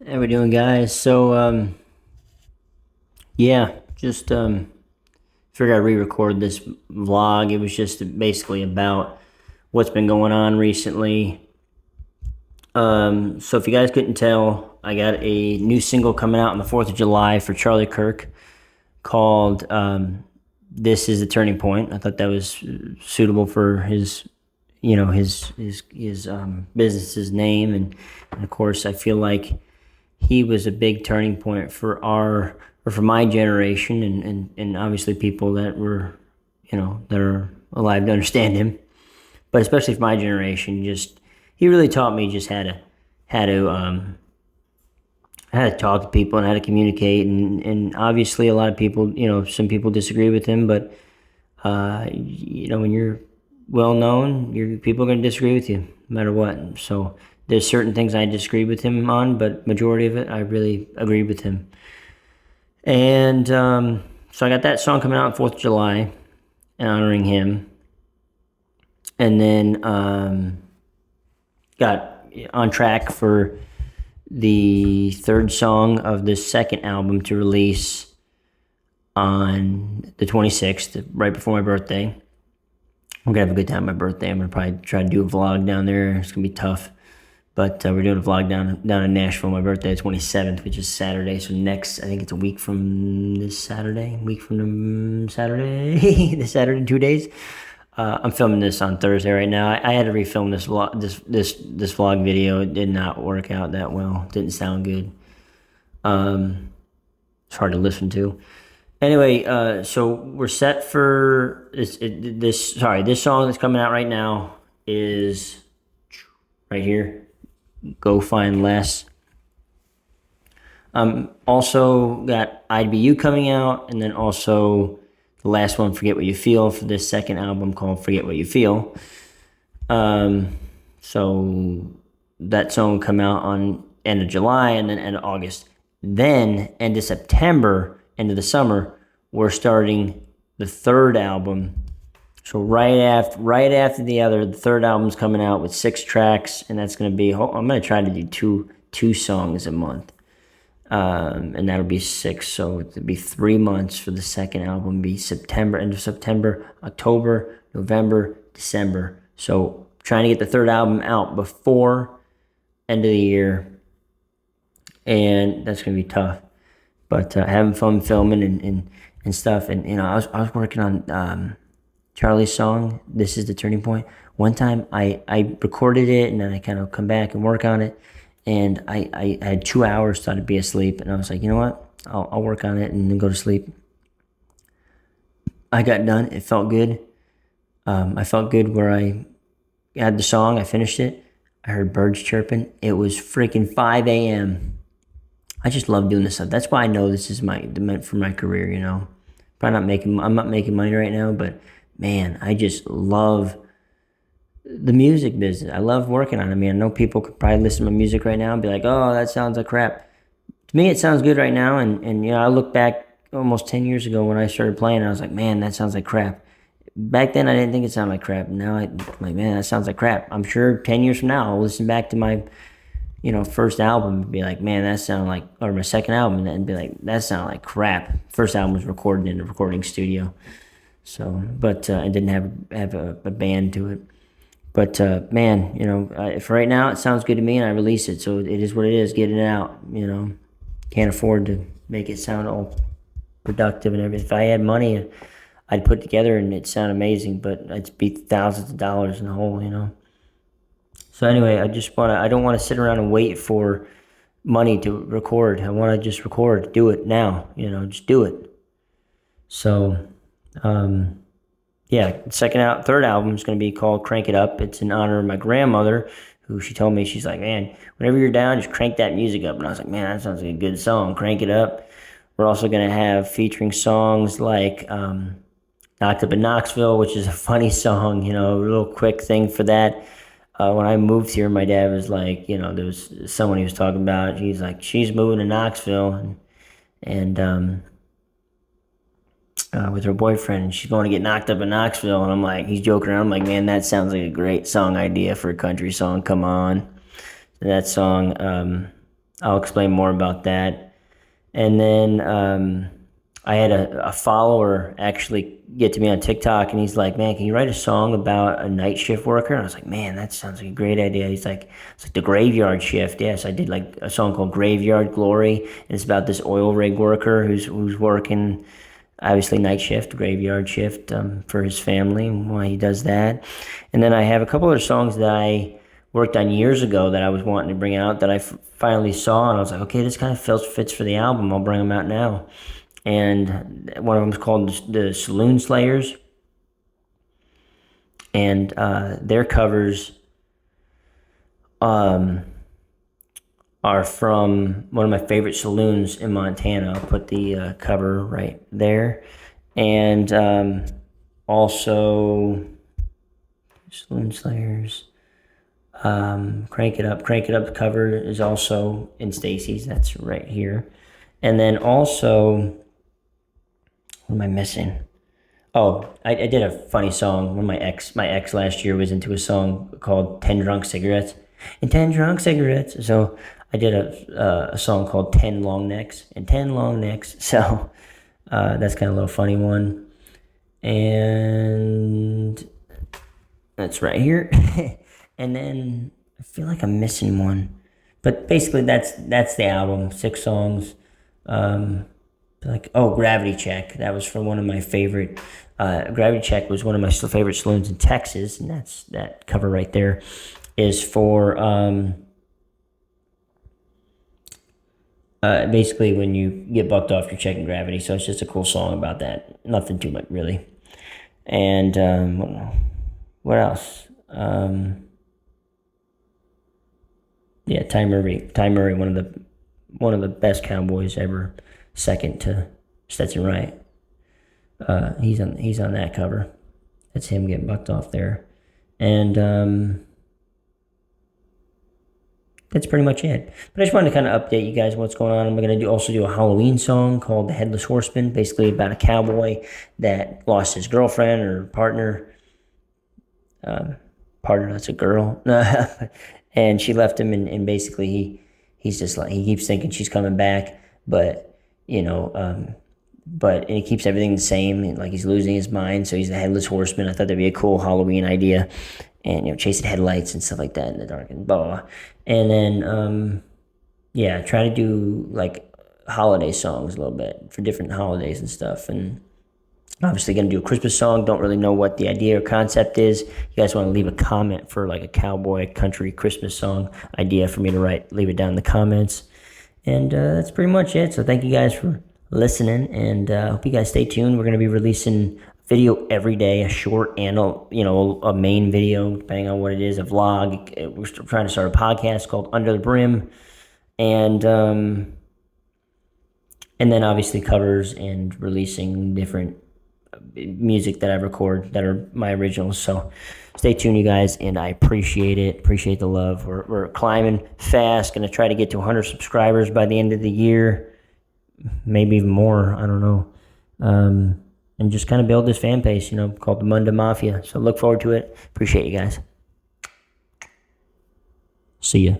How we doing, guys? Yeah, just figured I'd re-record this vlog. It was just basically about what's been going on recently. So if you guys couldn't tell, I got a new single coming out on the 4th of July for Charlie Kirk called "This Is the Turning Point." I thought that was suitable for his, business's name, and of course, I feel like he was a big turning point for for my generation, and obviously people that were, that are alive to understand him, but especially for my generation. Just he really taught me just how to how to talk to people and how to communicate, and obviously a lot of people, some people disagree with him, but when you're well known, your people are going to disagree with you no matter what. So there's certain things I disagree with him on, but majority of it I really agree with him. And so I got that song coming out on 4th of July, honoring him. And then got on track for the third song of the second album to release on the 26th, right before my birthday. I'm gonna have a good time on my birthday. I'm gonna probably try to do a vlog down there. It's gonna be tough, but we're doing a vlog down in Nashville. My birthday, the 27th, which is Saturday. So next, I think it's a week from this Saturday. Week from the Saturday, the Saturday, 2 days. I'm filming this on Thursday right now. I had to refilm this vlog video. It did not work out that well. It didn't sound good. It's hard to listen to. Anyway, so we're set for this. Sorry, this song that's coming out right now is right here. Go Find Less. Also got IBU coming out, and then also the last one, Forget What You Feel, for this second album called Forget What You Feel. So that song will come out on end of July and then end of August. Then end of September, end of the summer, we're starting the third album. So right after the third album's coming out with 6 tracks, and that's gonna be. I'm gonna try to do two songs a month, and that'll be 6. So it'll be 3 months for the second album. It'll be September, end of September, October, November, December. So trying to get the third album out before end of the year, and that's gonna be tough. But having fun filming and stuff, and I was working on Charlie's song, This Is the Turning Point. One time I recorded it, and then I kind of come back and work on it, and I had 2 hours thought I'd be asleep, and I was like, you know what, I'll work on it and then go to sleep. I got done. It felt good. I felt good where I had the song. I finished it. I heard birds chirping. It was freaking 5 a.m. I just love doing this stuff. That's why I know this is meant for my career, Probably I'm not making money right now, but man, I just love the music business. I love working on it. I mean, I know people could probably listen to my music right now and be like, oh, that sounds like crap. To me, it sounds good right now. And I look back almost 10 years ago when I started playing, and I was like, man, that sounds like crap. Back then, I didn't think it sounded like crap. Now I'm like, man, that sounds like crap. I'm sure 10 years from now, I'll listen back to my first album and be like, man, that sounded like, or my second album, and be like, that sounded like crap. First album was recorded in a recording studio. So, but it didn't have a band to it. But man, for right now, it sounds good to me, and I release it. So it is what it is. Getting it out. Can't afford to make it sound all productive and everything. If I had money, I'd put it together and it'd sound amazing. But it'd be thousands of dollars in the hole. So anyway, I don't want to sit around and wait for money to record. I want to just record, do it now. Just do it. So. Yeah, third album is going to be called Crank It Up. It's in honor of my grandmother, who she told me, she's like, man, whenever you're down, just crank that music up. And I was like, man, that sounds like a good song. Crank It Up. We're also going to have featuring songs like Knocked Up in Knoxville, which is a funny song, a real quick thing for that. When I moved here, my dad was like, there was someone he was talking about. He's like, she's moving to Knoxville, and with her boyfriend, and she's going to get knocked up in Knoxville. And I'm like, he's joking around. I'm like, man, that sounds like a great song idea for a country song. Come on. That song, I'll explain more about that. And then I had a follower actually get to me on TikTok, and he's like, "Man, can you write a song about a night shift worker?" And I was like, "Man, that sounds like a great idea." He's like, "It's like the graveyard shift." Yes, I did like a song called "Graveyard Glory," and it's about this oil rig worker who's working obviously night shift, graveyard shift for his family and why he does that. And then I have a couple other songs that I worked on years ago that I was wanting to bring out that I finally saw, and I was like, okay, this kind of fits for the album. I'll bring them out now. And one of them is called the Saloon Slayers, and their covers are from one of my favorite saloons in Montana. I'll put the cover right there. And also, Saloon Slayers. Crank It Up. Crank It Up cover is also in Stacy's. That's right here. And then also, what am I missing? Oh, I did a funny song. When my ex last year was into a song called 10 Drunk Cigarettes. And 10 Drunk Cigarettes. So I did a song called 10 Long Necks and 10 Long Necks. So that's kind of a little funny one. And that's right here. And then I feel like I'm missing one. But basically that's the album. 6 songs. Gravity Check. That was from one of my favorite. Gravity Check was one of my favorite saloons in Texas, and that cover right there is for basically when you get bucked off, you're checking gravity. So it's just a cool song about that. Nothing too much really. And what else? Yeah, Ty Murray, one of the best cowboys ever, second to Stetson Wright. He's on that cover. That's him getting bucked off there, and that's pretty much it. But I just wanted to kind of update you guys what's going on. I'm going to also do a Halloween song called "The Headless Horseman," basically about a cowboy that lost his girlfriend or partner. Partner, that's a girl. And she left him, and basically he's just like, he keeps thinking she's coming back, but but he keeps everything the same, like he's losing his mind. So he's the Headless Horseman. I thought that'd be a cool Halloween idea, and chasing headlights and stuff like that in the dark and blah, blah, blah. And then try to do like holiday songs a little bit for different holidays and stuff. And obviously going to do a Christmas song. Don't really know what the idea or concept is. You guys want to leave a comment for like a cowboy country Christmas song idea for me to write, leave it down in the comments. And that's pretty much it. So thank you guys for listening, and hope you guys stay tuned. We're going to be releasing video every day, a short and a main video, depending on what it is, a vlog. We're still trying to start a podcast called Under the Brim, and then obviously covers and releasing different music that I record that are my originals. So stay tuned, you guys, and I appreciate it. Appreciate the love. We're climbing fast. Going to try to get to 100 subscribers by the end of the year, maybe even more. I don't know. And just kind of build this fan base, called the Munda Mafia. So look forward to it. Appreciate you guys. See ya.